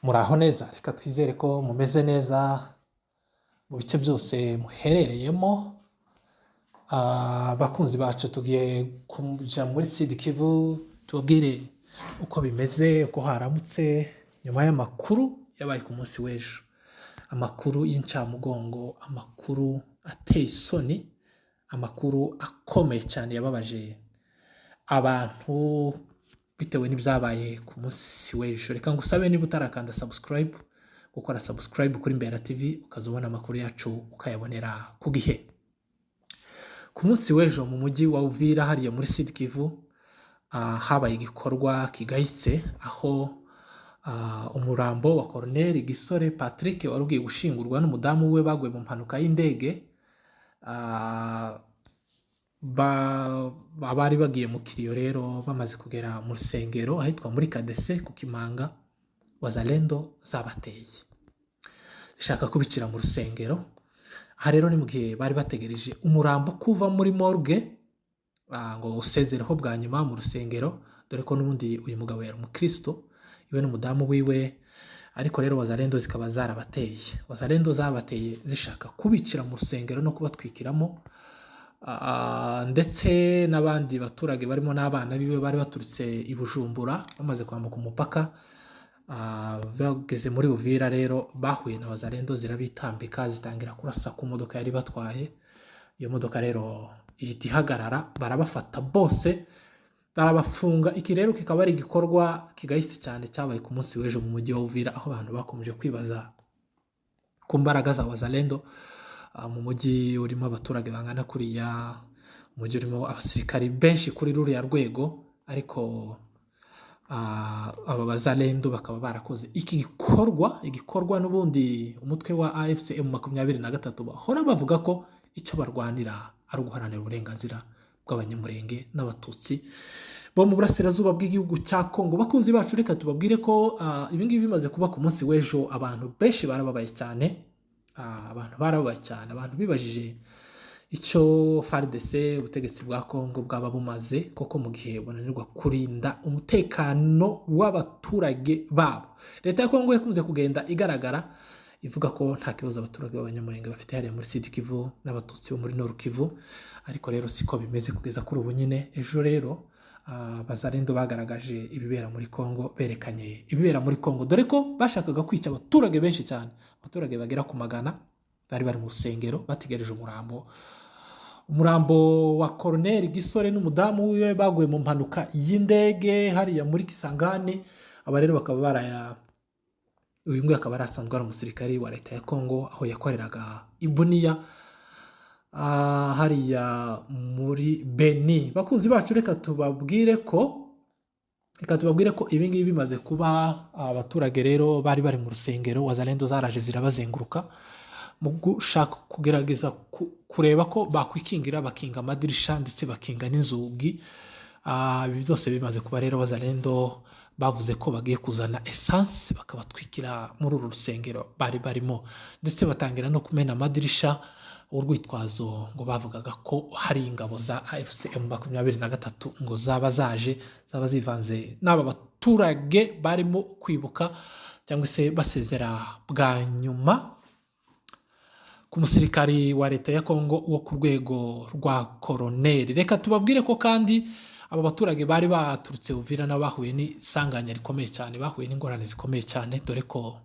Muraho neza, reka twizere ko mumeze neza mu bice byose muherereyemo. Abakunzi bacu tugiye kuja muri Sud Kivu tubabwire uko bimeze, uko haramutse nyuma y'amakuru yabaye ku munsi w'ejo. Amakuru y'incamugongo, amakuru ateye isoni, amakuru akomeye cyane yababaje abantu bitewe n'ibyabaye ku munsi w'ejo. Reka ngusabe niba utarakanda subscribe, gukora subscribe kuri Mbera TV ukazubona amakuru yacu ukayabonera ku gihe. Ku munsi w'ejo mu mujyi wa Uvira hariya muri Sud Kivu habaye igikorwa kigayitse aho umurambo wa Colonel Gisore Patrick wari ugiye gushingurwa n'umudamu we baguye mu mpanuka y'indege. Abari bagiye mu kiriyo rero bamaze kugera mu rusengero ahitwa muri Kadese ku Kimanga, Wazalendo zabateye zishaka kubicira mu rusengero. Aha rero ni mu gihe bari bategereje umurambo kuva muri morgue ngo usezereho bwa nyuma mu rusengero, dore ko n'ubundi uyu mugabo yari umukristo iwe n'umudamu wiwe. Ariko rero Wazalendo zikaba zarabateye, Wazalendo zabateye zishaka kubicira mu rusengero no kubatwikiramo. Ndetse n'abandi baturage barimo n'abana biwe bari baturutse i Bujumbura bamaze kwambuka umupaka, bageze muri Uvira rero bahuye na Wazalendo zirabitambika zitangira kurasa ku modoka yari batwaye. Iyo modoka rero ihita ihagarara, barabafata bose barabafunga. Iki rero kikaba ari igikorwa kigayitse cyane cyabaye ku munsi w'ejo mu mujyi wa Uvira, aho abantu bakomeje kwibaza ku mbaraga za Wazalendo. Mu mujyi urimo abaturage bangana kuriya, umujyi urimo abasirikari benshi kuri ruriya rwego, ariko aba Wazalendo bakaba barakoze iki igikorwa n'ubundi umutwe wa AFC M23 bahora bavuga ko icyo barwanira ari uguharanira uburenganzira bw'abanyamurenge n'abatutsi bo mu burasirazuba bw'igihugu cya Kongo. Bakunzi bacu, reka tubabwire ko ibingibi bimaze kuba ku munsi w'ejo abantu benshi barababaye cyane. Abantu bibajije icyo FARDC ubutegetsi bwa Kongo bwaba bumaze koko mu gihe bunanirwa kurinda umutekano w'abaturage babo. Leta ya Kongo yakunze kugenda igaragara ivuga ko nta kibazo abaturage b'abanyamurenge bafite hariya muri Sud Kivu n'abatutsi bo muri Nord Kivu, ariko rero siko bimeze kugeza kuri ubu nyine. Ejo rero Wazalendo bagaragaje ibibera muri Kongo, berekanye ibibera muri Kongo, dore ko bashakaga kwica abaturage benshi cyane. Abaturage bagera ku magana bari mu rusengero bategereje umurambo wa Colonel Gisore n'umudamu wiwe baguye mu mpanuka y'indege hariya muri Kisangani. Aba rero bakaba uyu nguyu akaba arasanzwe ari umusirikari wa leta ya Kongo, aho yakoreraga i Bunia hariya muri Beni. Bakunzi bacu, reka tubabwire ko ibi ngibi bimaze kuba. Abaturage rero bari mu rusengero, Wazalendo zaraje zirabazenguruka mu gushaka kugerageza kureba ko bakwikingira, bakinga amadirisha ndetse bakinga n'inzugi. Ibi byose bimaze kuba rero Wazalendo bavuze ko bagiye kuzana essence bakabatwikira muri uru rusengero bari barimo, ndetse batangira no kumena amadirisha. Urwitwazo ngo bavugaga ko hari ingabo za AFC M23 ngo zaba zivanze n'aba baturage barimo kwibuka cyangwa se basezera bwa nyuma ku musirikari wa leta ya Kongo wo ku rwego rwa Colonel. Reka tubabwire ko kandi aba baturage bari baturutse Uvira n'abahuye n'isanganya rikomeye cyane, bahuye n'ingorane zikomeye cyane, dore ko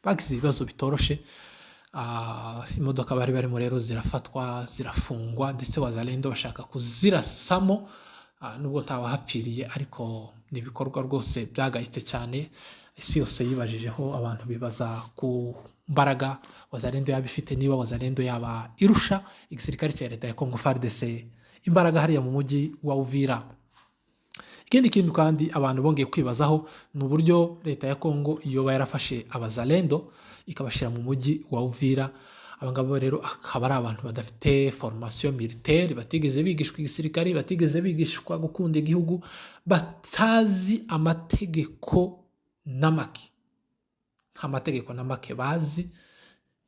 bagize ibibazo bitoroshe. Imodoka bari barimo rero zirafatwa zirafungwa, ndetse Wazalendo bashaka kuzirasamo nubwo ntawahapfiriye, ariko ni ibikorwa rwose byagayitse cyane. Isi yose yibajijeho, abantu bibaza ku mbaraga Wazalendo yaba ifite, niba Wazalendo yaba irusha igisirikare cya leta ya Kongo FARDC imbaraga hariya mu mujyi wa Uvira. Ikindi kintu kandi abantu bongeye kwibazaho ni uburyo leta ya Kongo yoba yarafashe Abazalendo ikabashyira mu mujyi wa Uvira. Abangabo rero akaba ari abantu badafite formation militaire, batigeze bigishwa igisirikare, batigeze bigishwa gukunda igihugu, batazi amategeko n'amake, nta mategeko n'amake bazi.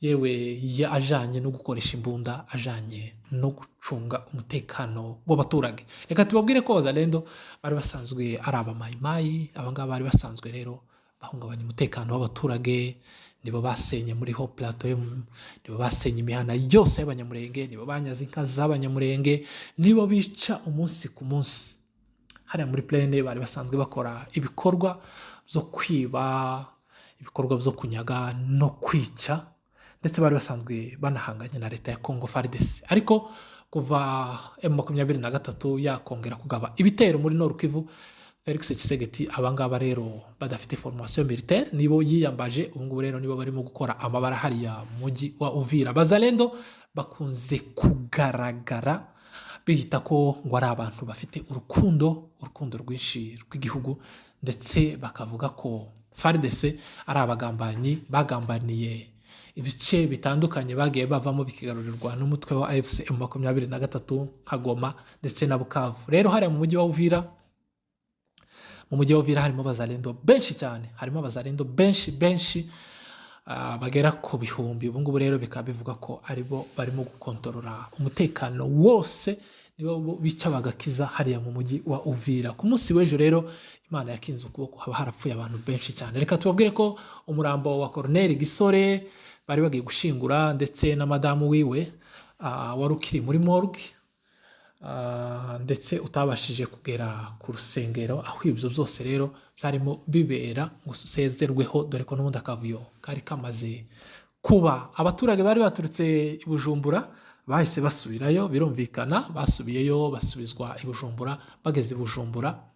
yewe ajanye no gukoresha imbunda, ajanye no gucunga umutekano w'abaturage. Reka tubabwire ko Wazalendo bari basanzwe ari abamayimayi, abangaba bari basanzwe rero bahungabanya umutekano w'abaturage, nibo basenye muri ho plateau, nibo basenye imihana yose y'abanyamurenge, nibo banyaze inka z'abanyamurenge, nibo bica umunsi ku munsi. Hariya muri Plaine bari basanzwe bakora ibikorwa byo kwiba, ibikorwa byo kunyaga no kwica, ndetse bari basanzwe banahanganye na leta ya Congo FARDC. Ariko kuva M23 yakongera kugaba ibitero muri Nord Kivu, Felix Tshisekedi abangaba rero badafite formation militaire nibo yiyambaje. Ubu ngubu rero nibo barimo gukora amabara hariya muji wa Uvira. Bazalendo bakunze kugaragara bihita ko ngo ari abantu bafite urukundo rwinshi rw'igihugu, ndetse bakavuga ko FARDC ari abagambanyi bagambaniye ibice bitandukanye bagiye bavamo bikigarurirwa n'umutwe wa AFC M23 nka Goma ndetse na Bukavu. Rero hariya mu mujyi wa Uvira, harimo abazalendo benshi cyane, harimo abazalendo benshi bagera ku bihumbi. Ubu ngubu rero bikaba bivuga ko aribo barimo gukontorora umutekano wose, nibo bica bagakiza hariya mu mujyi wa Uvira. Ku munsi w'ejo rero Imana yakinze ukuboko, haba harapfuye abantu benshi cyane. Reka tubabwire ko umurambo wa Colonel Gisore bari bagiye gushingura, ndetse na madamu wiwe wari ukiri muri morgue, ndetse utabashije kugera ku rusengero aho ibyo byose rero byarimo bibera ngo usezerweho, dore ko n'ubundi akavuyo kari kamaze kuba. Abaturage bari baturutse i Bujumbura bahise basubirayo, birumvikana basubiyeyo basubizwa i Bujumbura. Bageze i Bujumbura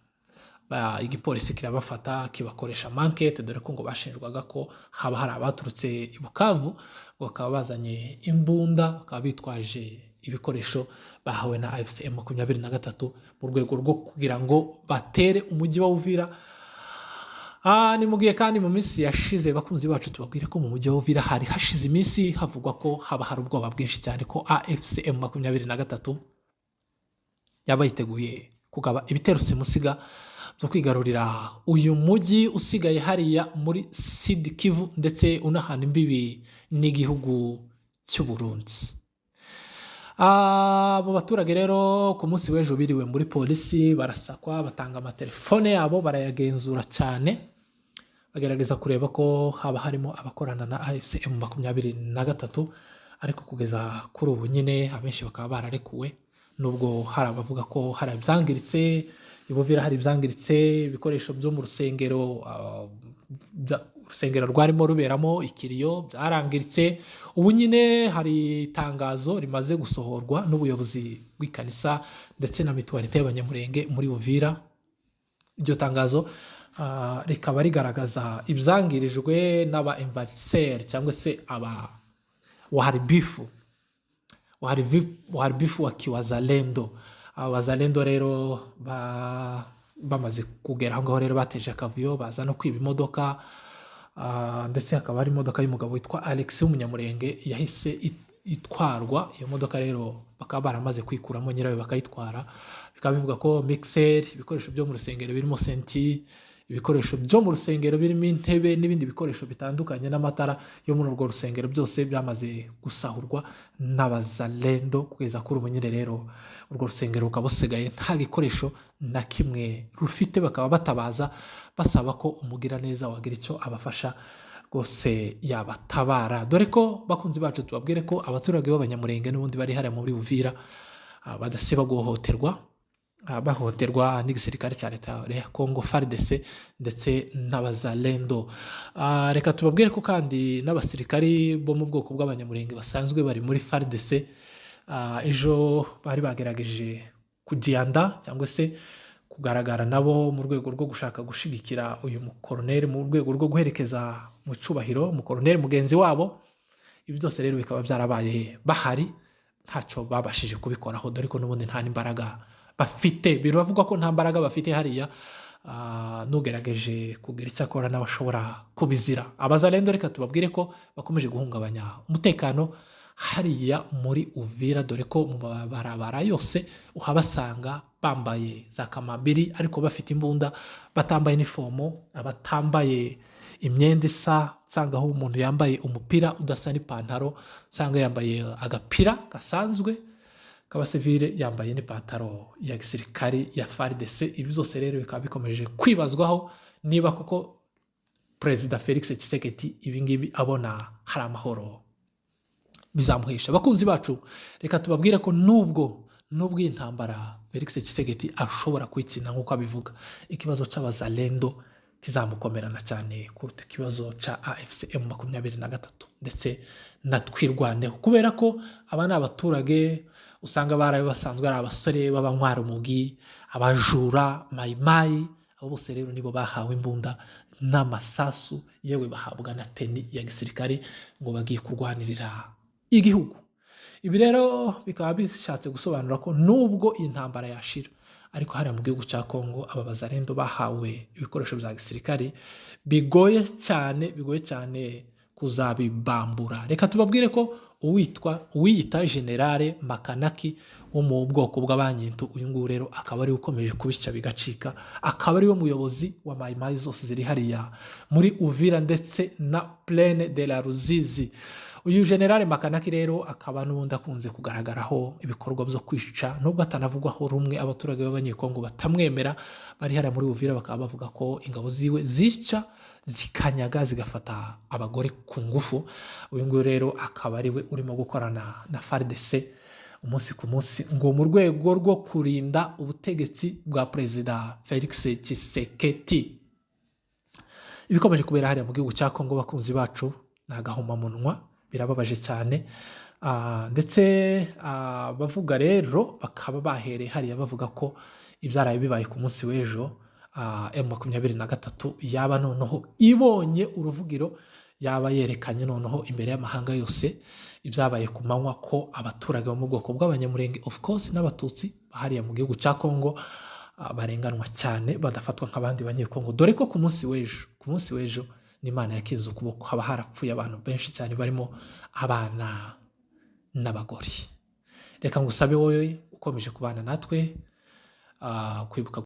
igipolisi kirabafata kibakoresha mankete, dore ko ngo bashinjwaga ko haba hari abaturutse i Bukavu, bakaba bazanye imbunda, bakaba bitwaje ibikoresho bahawe na AFC M23 mu rwego rwo kugira ngo batere umujyi wa Uvira. Ni mugiye kandi mu minsi yashize bakunzi bacu tubabwire ko mu mujyi wa Uvira hari hashize iminsi havugwa ko haba hari ubwoba bwinshi cyane ko AFC M23 yaba yiteguye kugaba ibitero simusiga byo kwigarurira uyu mujyi usigaye hariya muri Sud Kivu, ndetse unahana imbibi n'igihugu cy'u Burundi. Abo baturage rero ku munsi w'ejo biriwe muri polisi, barasakwa, batanga amatelefone yabo barayagenzura cyane, bagerageza kureba ko haba harimo abakorana na AFC M23, ariko kugeza kuri ubu nyine abenshi bakaba bararekuwe, nubwo hari abavuga ko hari ibyangiritse. Ibuvira hari ibyangiritse, ibikoresho byo mu rusengero, urusengero rwarimo ruberamo ikiriyo byarangiritse. Ubu nyine hari itangazo rimaze gusohorwa n'ubuyobozi bw'ikanisa ndetse na mituwarite y'abanyamurenge muri Uvira. Iryo tangazo rikaba rigaragaza ibyangirijwe n'aba envahisseurs cyangwa se aba waharibifu wa kiwazalendo. Abazalendo rero bamaze kugera aho ngaho rero bateje akavuyo, baza no kwiba imodoka, ndetse hakaba hari imodoka y'umugabo witwa Alex w'umunyamurenge yahise itwarwa. Iyo modoka rero bakaba baramaze kwikuramo nyirayo bakayitwara. Bikaba bivuga ko mixer, ibikoresho byo mu rusengero birimo senti, ibikoresho byo mu rusengero birimo intebe n'ibindi bikoresho bitandukanye n'amatara yo muri urwo rusengero byose byamaze gusahurwa n'abazalendo. Kugeza kuri ubu nyine rero urwo rusengero rukaba busigaye nta gikoresho na kimwe rufite. Bakaba batabaza basaba ko umugira neza wagira icyo abafasha rwose yabatabara, dore ko bakunzi bacu tubabwire ko abaturage b'abanyamurenge n'ubundi bari hariya muri Uvira badasiba guhohoterwa, bahohoterwa n'igisirikare cya leta ya Congo FARDC ndetse n'abazalendo. Reka tubabwire ko kandi n'abasirikari bo mu bwoko bw'abanyamurenge basanzwe bari muri FARDC ejo bari bagerageje kugenda cyangwa se kugaragara nabo mu rwego rwo gushaka gushigikira uyu mukoroneri, mu rwego rwo guherekeza mu cyubahiro umukoroneri mugenzi wabo. Ibi byose rero bikaba byarabaye bahari, ntacyo babashije kubikoraho, dore ko n'ubundi nta n'imbaraga bafite. Biravugwa ko nta mbaraga bafite hariya, nugerageje kugira icyo akora n'abashobora kubizira. Abazalendo reka tubabwire ko bakomeje guhungabanya umutekano hariya muri Uvira, dore ko mu mabarabara yose uhabasanga bambaye za kamambiri ariko bafite imbunda, batambaye inifomo, abatambaye imyenda isa, usanga aho umuntu yambaye umupira udasa n'ipantaro, usanga yambaye agapira gasanzwe k'abasivile, yambaye n'ipantaro ya gisirikari ya FARDC. Ibi byose rero bikaba bikomeje kwibazwaho niba koko perezida Felix Tshisekedi ibingibi abona hari amahoro bizamuhesha. Abakunzi bacu, reka tubabwire ko nubwo iyi ntambara Felix Tshisekedi ashobora kwitsinda nk'uko abivuga, ikibazo c'abazalendo kizamukomerana cyane kuruta ikibazo ca AFC M23 ndetse na twirwaneho, kubera ko aba ni abaturage usanga barabe basanzwe ari abasore b'abanywa umugi, abajura, mayimayi. Abo bose rero nibo bahawe imbunda n'amasasu, yewe bahabwa na teni ya gisirikare ngo bagiye kurwanirira igihugu. Ibi rero bikaba bishatse gusobanura ko nubwo iyi ntambara yashira, ariko hariya mu gihugu cya Kongo aba bazalendo bahawe ibikoresho bya gisirikare bigoye cyane kuzabibambura. Reka tubabwire ko uwiyita Generale Makanaki wo mu bwoko bw'abanyintu, uyu nguyu rero akaba ari ukomeje kubica bigacika, akaba ari we muyobozi wa mayimayi zose ziri hariya muri Uvira ndetse na Plaine de la Ruzizi. Uyu Generale Makanaki rero akaba n'ubundi akunze kugaragaraho ibikorwa byo kwica, nubwo atanavugwaho rumwe. Abaturage b'abanyekongo batamwemera, bari hariya muri Uvira bakaba bavuga ko ingabo ziwe zica, zikanyaga, zigafata abagore ku ngufu. Uyu nguyu rero akaba ari we urimo gukorana na FARDC umunsi ku munsi ngo mu rwego rwo kurinda ubutegetsi bwa Perezida Felix Tshisekedi. Ibikomeje kubera hariya mu gihugu cya Kongo, bakunzi bacu, ni agahomamunwa, birababaje cyane. Ndetse bavuga rero bakaba bahereye hariya bavuga ko ibyaraye bibaye ku munsi w'ejo, M23 yaba noneho ibonye uruvugiro, yaba yerekanye noneho imbere y'amahanga yose ibyabaye ku manywa ko abaturage bo mu bwoko bw'abanyamurenge of course n'abatutsi bahariya mu gihugu cya Kongo barenganwa cyane, badafatwa nk'abandi banyekongo, dore ko ku munsi w'ejo n'Imana yakinze ukuboko, haba harapfuye abantu benshi cyane barimo abana n'abagore. Reka ngusabe wowe ukomeje kubana natwe kwibuka